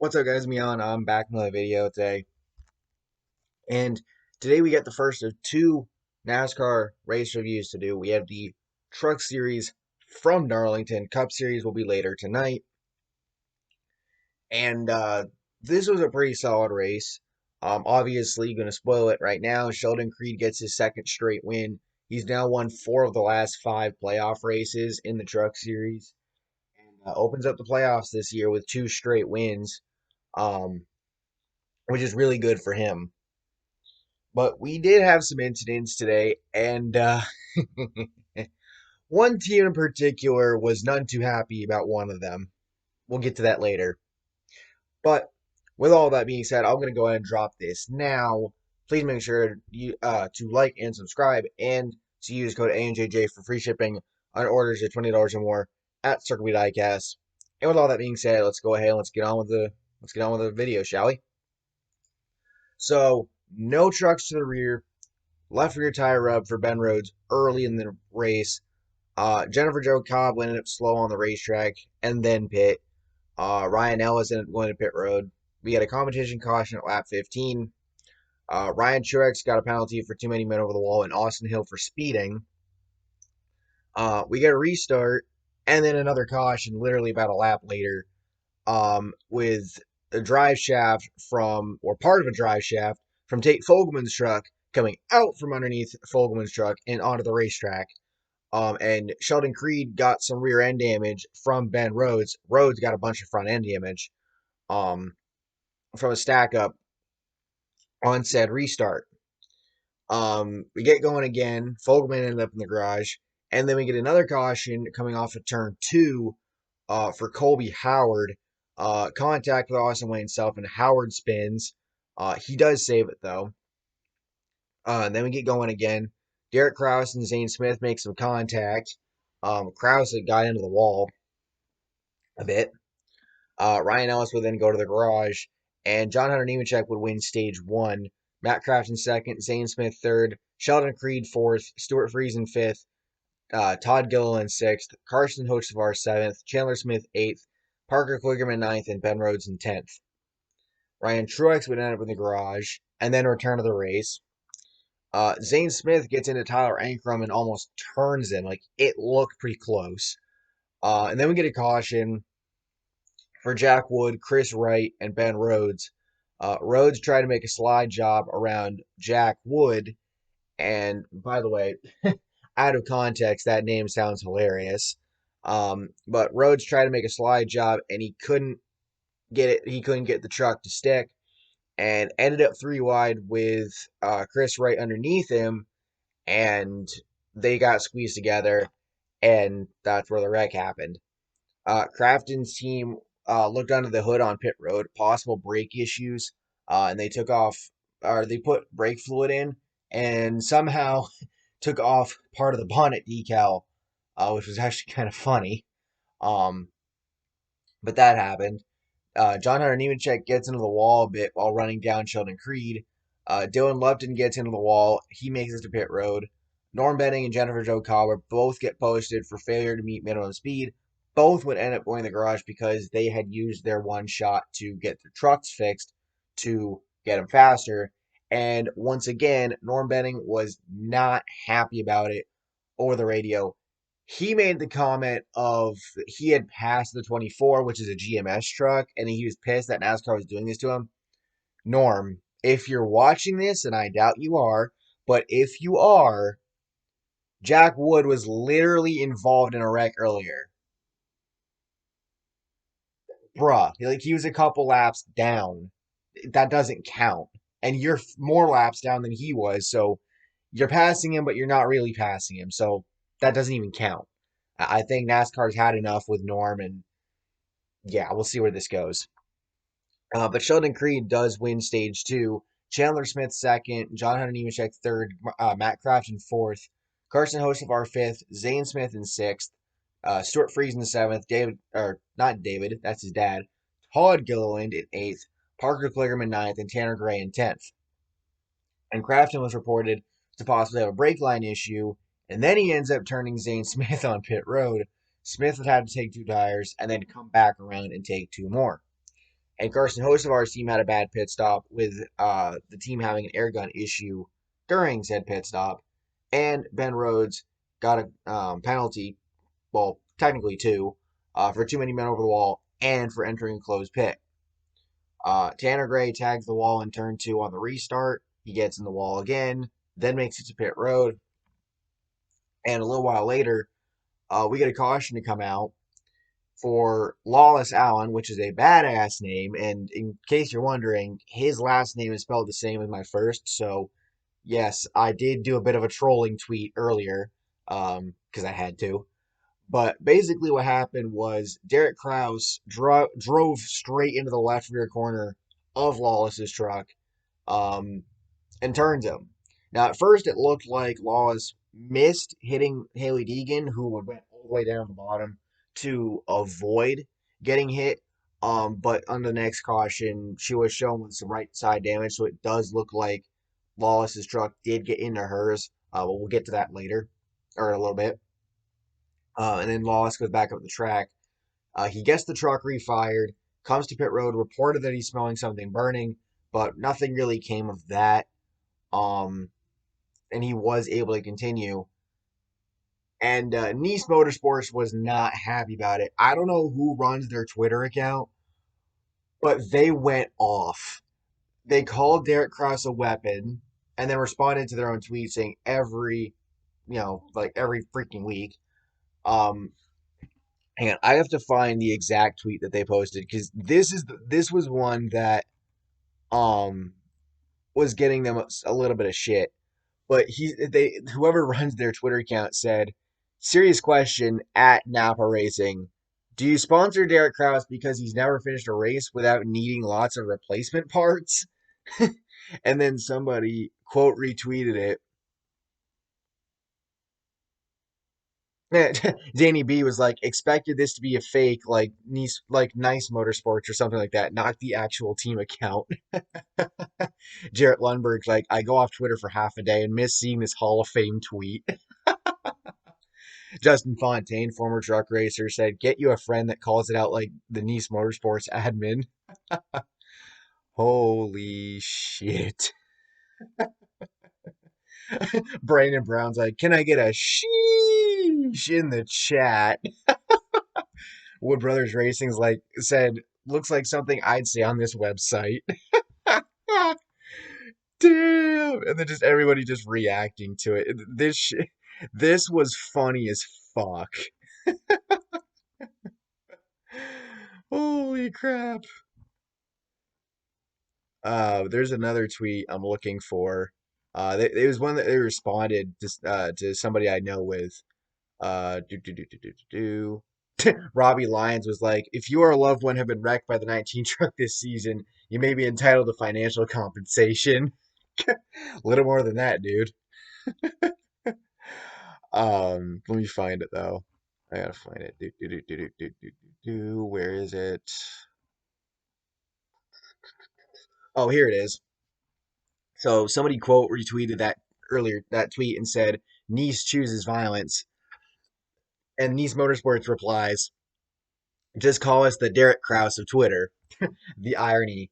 What's up, guys? I'm back with another video today, and today we get the first of two NASCAR race reviews to do. We have the Truck Series from Darlington. Cup Series will be later tonight, and this was a pretty solid race. Obviously, going to spoil it right now. Sheldon Creed gets his second straight win. He's now won 4 of the last 5 playoff races in the Truck Series, and opens up the playoffs this year with 2 straight wins. Um, which is really good for him. But we did have some incidents today, and one team in particular was none too happy about one of them. We'll get to that later. But with all that being said, I'm going to go ahead and drop this now. Please make sure to like and subscribe, and to use code ANJJ for free shipping on orders of $20 or more at Circle Beat Diecast. And with all that being said, let's go ahead and let's get on with the video, shall we? So no trucks to the rear. Left rear tire rub for Ben Rhodes early in the race. Jennifer Jo Cobb ended up slow on the racetrack and then pit. Ryan Ellis ended up going to pit road. We had a competition caution at lap 15. Ryan Truex got a penalty for too many men over the wall, and Austin Hill for speeding. We get a restart and then another caution literally about a lap later, with a drive shaft or part of a drive shaft from Tate Fogelman's truck coming out from underneath Fogelman's truck and onto the racetrack. And Sheldon Creed got some rear end damage from Ben Rhodes. Rhodes got a bunch of front end damage um, from a stack up on said restart. We get going again. Fogelman ended up in the garage. And then we get another caution coming off of turn 2 for Colby Howard. Contact with Austin Wayne Self, and Howard spins. He does save it, though. And then we get going again. Derek Kraus and Zane Smith make some contact. Kraus got into the wall a bit. Ryan Ellis would then go to the garage, and John Hunter Nemechek would win stage 1. Matt Crafton second, Zane Smith third, Sheldon Creed fourth, Stuart Friesen fifth, Todd Gilliland sixth, Carson Hocevar seventh, Chandler Smith eighth, Parker Kligerman ninth, and Ben Rhodes in 10th. Ryan Truex would end up in the garage and then return to the race. Zane Smith gets into Tyler Ankrum and almost turns him. Like, it looked pretty close. And then we get a caution for Jack Wood, Chris Wright, and Ben Rhodes. Rhodes tried to make a slide job around Jack Wood. And by the way, out of context, that name sounds hilarious. But Rhodes tried to make a slide job and he couldn't get it. He couldn't get the truck to stick, and ended up 3 wide with Chris Wright underneath him, and they got squeezed together, and that's where the wreck happened. Crafton's team looked under the hood on pit road, possible brake issues, and they put brake fluid in, and somehow took off part of the bonnet decal, which was actually kind of funny. Um, but that happened. John Hunter Nemechek gets into the wall a bit while running down Sheldon Creed. Dylan Lupton gets into the wall. He makes it to pit road. Norm Benning and Jennifer Jo Cobb both get posted for failure to meet minimum speed. Both would end up going to the garage because they had used their one shot to get their trucks fixed to get them faster. And once again, Norm Benning was not happy about it over the radio. He made the comment of he had passed the 24, which is a GMS truck, and he was pissed that NASCAR was doing this to him. Norm, if you're watching this, and I doubt you are, but if you are, Jack Wood was literally involved in a wreck earlier. Bruh, like, he was a couple laps down. That doesn't count. And you're more laps down than he was, so you're passing him, but you're not really passing him, so that doesn't even count. I think NASCAR's had enough with Norm, and yeah, we'll see where this goes. But Sheldon Creed does win stage 2. Chandler Smith second, John Hunter Nemechek third, Matt Crafton fourth, Carson Hocevar fifth, Zane Smith in sixth, Stuart Friesen seventh, that's his dad, Todd Gilliland in eighth, Parker Kligerman ninth, and Tanner Gray in 10th. And Crafton was reported to possibly have a brake line issue, and then he ends up turning Zane Smith on pit road. Smith would have to take 2 tires and then come back around and take 2 more. And Carson Hocevar's team had a bad pit stop with the team having an air gun issue during said pit stop, and Ben Rhodes got a penalty, well, technically two, for too many men over the wall and for entering a closed pit. Tanner Gray tags the wall in turn two on the restart. He gets in the wall again, then makes it to pit road, and a little while later, we get a caution to come out for Lawless Allen, which is a badass name. And in case you're wondering, his last name is spelled the same as my first. So, yes, I did do a bit of a trolling tweet earlier because I had to. But basically, what happened was Derek Kraus drove straight into the left rear corner of Lawless's truck um, and turns him. Now, at first, it looked like Lawless missed hitting Haley Deegan, who went all the way down the bottom to avoid getting hit. But on the next caution, she was shown with some right side damage, so it does look like Lawless's truck did get into hers. But we'll get to that later, or in a little bit. And then Lawless goes back up the track. He gets the truck refired, comes to pit road, reported that he's smelling something burning, but nothing really came of that. Um, and he was able to continue. And Nice Motorsports was not happy about it. I don't know who runs their Twitter account, but they went off. They called Derek Cross a weapon and then responded to their own tweet saying every freaking week. Um, Hang on, I have to find the exact tweet that they posted because this was one that um was getting them a little bit of shit. But whoever runs their Twitter account said, "Serious question at Napa Racing: Do you sponsor Derek Kraus because he's never finished a race without needing lots of replacement parts?" And then somebody quote retweeted it. Danny B was like, expected this to be a fake, Nice Motorsports or something like that, not the actual team account. Jarrett Lundberg's like, I go off Twitter for half a day and miss seeing this Hall of Fame tweet. Justin Fontaine, former truck racer, said, get you a friend that calls it out like the Nice Motorsports admin. Holy shit. Brandon Brown's like, can I get a sheesh in the chat? Wood Brothers Racing's like said, looks like something I'd see on this website. Damn, and then just everybody just reacting to it. This was funny as fuck. Holy crap. There's another tweet I'm looking for. It was one that they responded to somebody I know with. Do do do do do do. Robbie Lyons was like, if you or a loved one have been wrecked by the 19 truck this season, you may be entitled to financial compensation. A little more than that, dude. Let me find it though. I gotta find it. Where is it? Oh, here it is. So somebody quote retweeted that tweet and said, Nice chooses violence. And Nice Motorsports replies, just call us the Derek Kraus of Twitter. The irony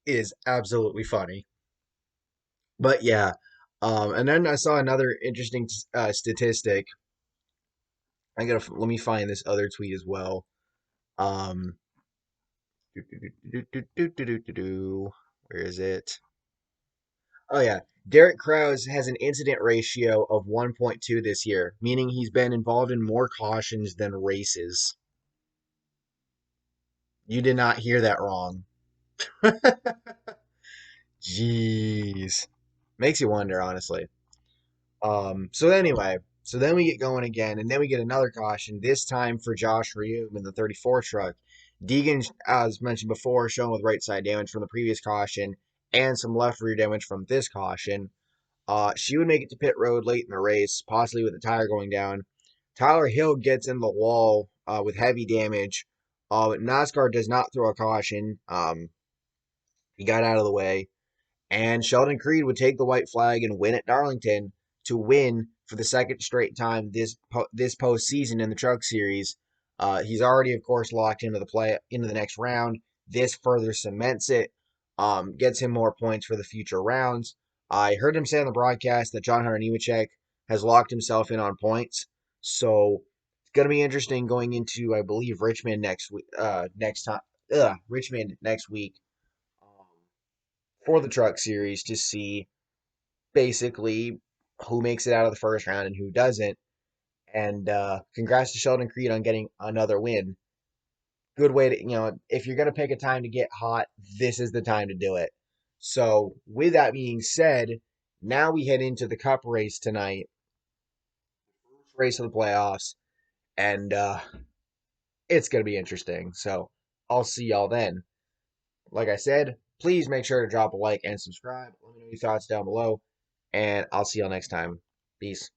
is absolutely funny. But yeah, and then I saw another interesting statistic. Let me find this other tweet as well. Um, where is it? Oh yeah, Derek Kraus has an incident ratio of 1.2 this year, meaning he's been involved in more cautions than races. You did not hear that wrong. Jeez, makes you wonder, honestly. So anyway, so then we get going again, and then we get another caution, this time for Josh Reum in the 34 truck. Deegan, as mentioned before, shown with right side damage from the previous caution and some left rear damage from this caution. She would make it to pit road late in the race, possibly with the tire going down. Tyler Hill gets in the wall with heavy damage. But NASCAR does not throw a caution. He got out of the way. And Sheldon Creed would take the white flag and win at Darlington to win for the second straight time this postseason in the Truck Series. He's already, of course, locked into the next round. This further cements it, gets him more points for the future rounds. I heard him say on the broadcast that John Hunter Nemechek has locked himself in on points. So it's going to be interesting going into, I believe, Richmond next week. Richmond next week, um, for the Truck Series to see basically who makes it out of the first round and who doesn't. And congrats to Sheldon Creed on getting another win. Good way to, if you're going to pick a time to get hot, this is the time to do it. So, with that being said, now we head into the Cup race tonight, first race of the playoffs, and it's going to be interesting. So, I'll see y'all then. Like I said, please make sure to drop a like and subscribe. Let me know your thoughts down below, and I'll see y'all next time. Peace.